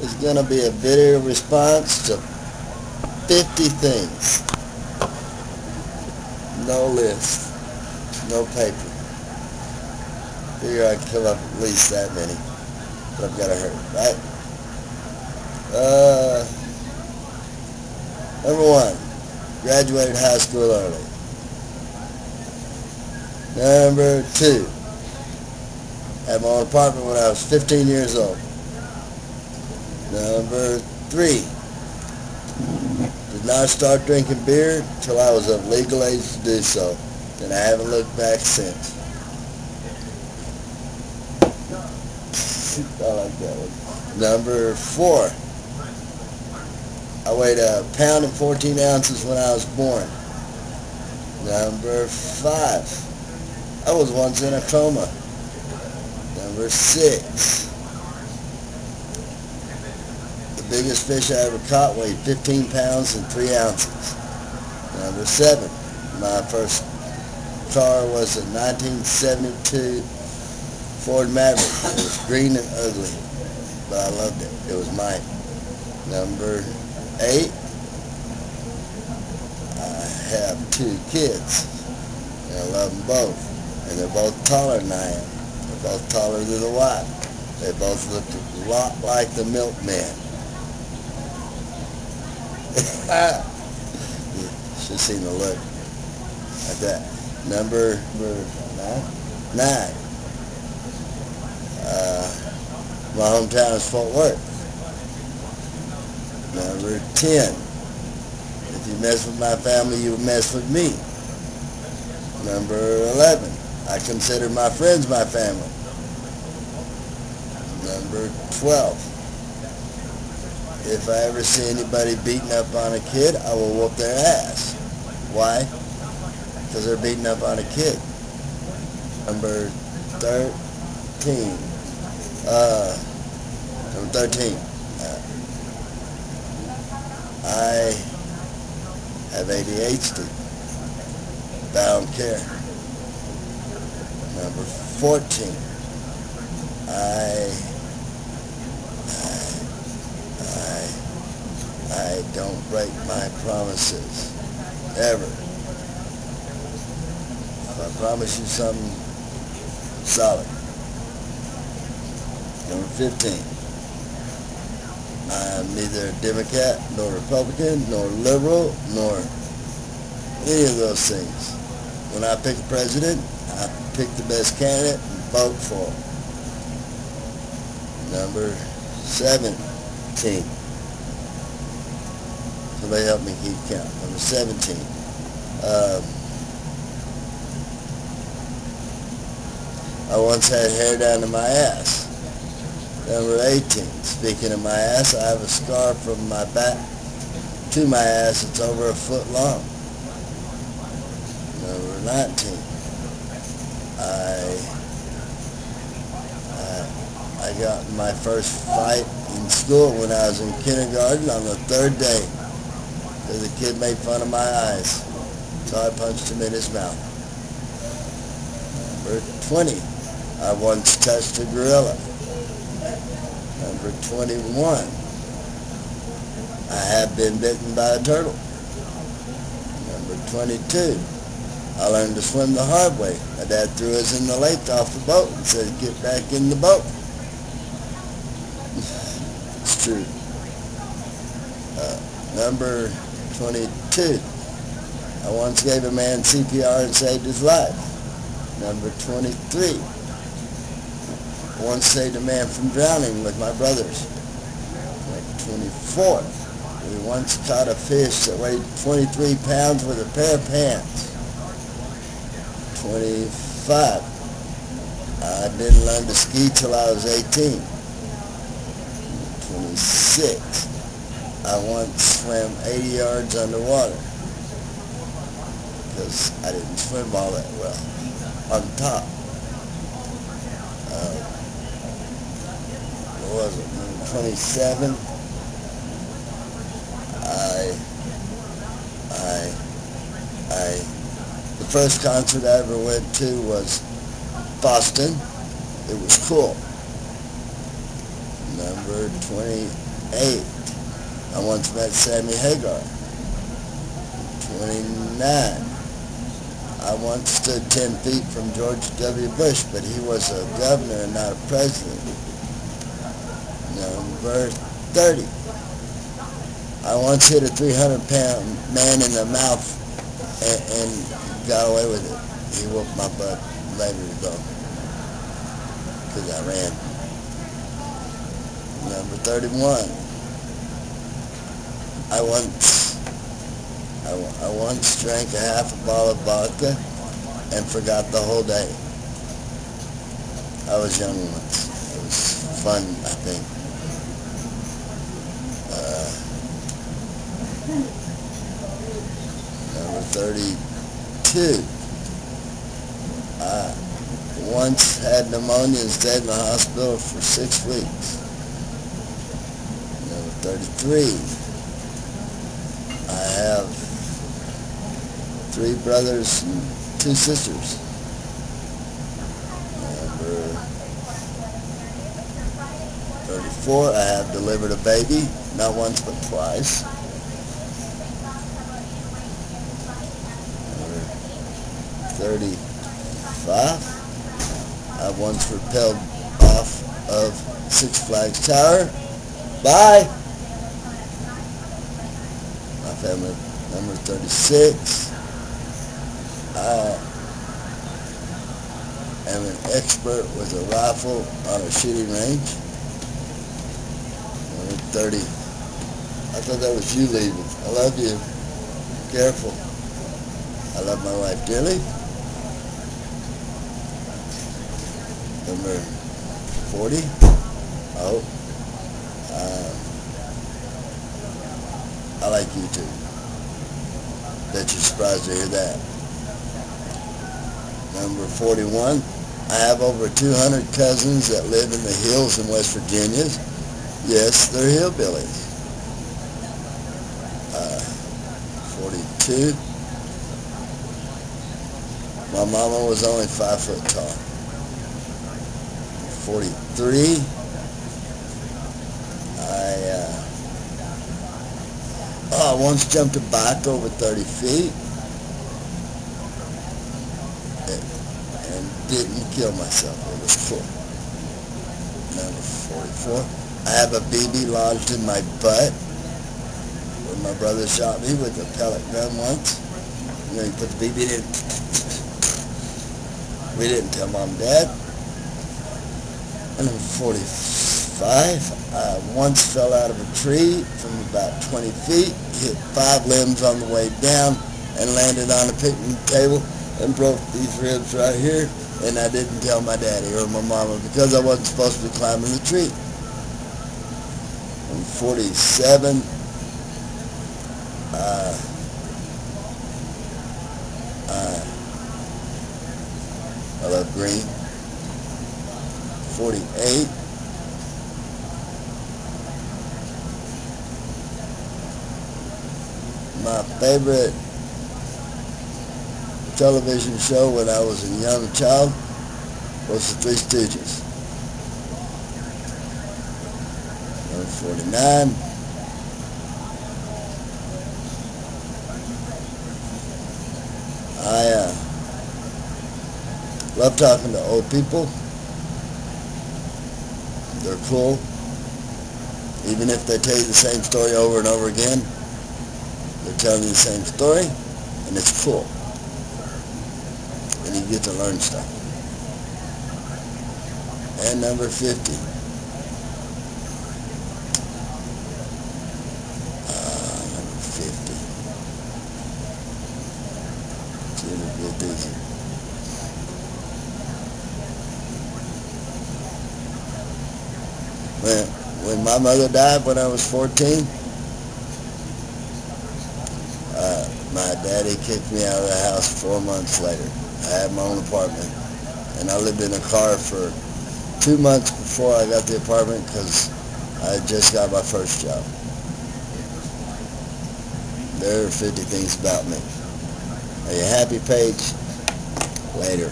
is going to be a video response to 50 things. No list, no paper. Figure I can come up at least that many, but I've got to hurry, right? Number 1, graduated high school early. Number 2, had my own apartment when I was 15 years old. Number 3, did not start drinking beer until I was of legal age to do so, and I haven't looked back since. I like that one. Number 4, I weighed 1 pound and 14 ounces when I was born. Number 5, I was once in a coma. Number 6, the biggest fish I ever caught weighed 15 pounds and 3 ounces. Number 7, my first car was a 1972 Ford Maverick. It was green and ugly, but I loved it. It was mine. Number 8, I have 2 kids, and I love them both, and they're both taller than I am. They're both taller than the wife. They both look a lot like the milkman. You should have seen the look like that. Number 9. My hometown is Fort Worth. Number 10. If you mess with my family, you mess with me. Number 11. I consider my friends my family. Number 12. If I ever see anybody beating up on a kid, I will whoop their ass. Why? Because they're beating up on a kid. Number 13. Number 13. I have ADHD, but I don't care. Number 14. I don't break my promises, ever. If I promise you something solid. Number 15. I'm neither a Democrat, nor Republican, nor liberal, nor any of those things. When I pick a president, I pick the best candidate and vote for him. Number 17. Somebody help me keep count. Number 17. I once had hair down to my ass. Number 18. Speaking of my ass, I have a scar from my back to my ass. It's over 1 foot long. Number 19. I got in my first fight in school when I was in kindergarten on the 3rd day because the kid made fun of my eyes. So I punched him in his mouth. Number 20. I once touched a gorilla. Number 21. I have been bitten by a turtle. Number 22. I learned to swim the hard way. My dad threw us in the lake off the boat and said, "Get back in the boat." It's true. Number 22. I once gave a man CPR and saved his life. Number 23. I once saved a man from drowning with my brothers. Number 24. We once caught a fish that weighed 23 pounds with a pair of pants. 25. I didn't learn to ski till I was 18. 26. I once swam 80 yards underwater because I didn't swim all that well on top. What was it? Number 27. The first concert I ever went to was Boston. It was cool. Number 28, I once met Sammy Hagar. 29, I once stood 10 feet from George W. Bush, but he was a governor and not a president. Number 30, I once hit a 300-pound man in the mouth and got away with it. He whooped my butt later though, because I ran. Number 31, I once drank a half a bottle of vodka and forgot the whole day. I was young once. It was fun, I think. Number 32, I once had pneumonia and stayed in the hospital for 6 weeks. Number 33, I have 3 brothers and 2 sisters. Number 34, I have delivered a baby, not once but twice. Number 35, I once rappelled off of Six Flags Tower. Bye! My family. Number 36, I am an expert with a rifle on a shooting range. Number 30, I thought that was you leaving. I love you. Careful. I love my wife dearly. Number 40, oh, I like you too. Bet you're surprised to hear that. Number 41, I have over 200 cousins that live in the hills in West Virginia. Yes, they're hillbillies. 42, my mama was only 5 foot tall. 43, I once jumped a bike over 30 feet and didn't kill myself. It was cool. Number 44, I have a BB lodged in my butt where my brother shot me with a pellet gun once. You know, you put the BB in. We didn't tell Mom and Dad. And number 45, I once fell out of a tree from about 20 feet, hit 5 limbs on the way down, and landed on a picnic table and broke these ribs right here. And I didn't tell my daddy or my mama because I wasn't supposed to be climbing the tree. And 47, I love green. 48, my favorite television show when I was a young child was The Three Stooges. Number 49, I love talking to old people. They're cool. Even if they tell you the same story over and over again, they're telling you the same story, and it's cool. And you get to learn stuff. And number 50. Number 50. See, it'll be easy. When my mother died when I was 14, my daddy kicked me out of the house 4 months later. I had my own apartment, and I lived in a car for 2 months before I got the apartment because I just got my first job. There are 50 things about me. Are you happy, Paige? Later.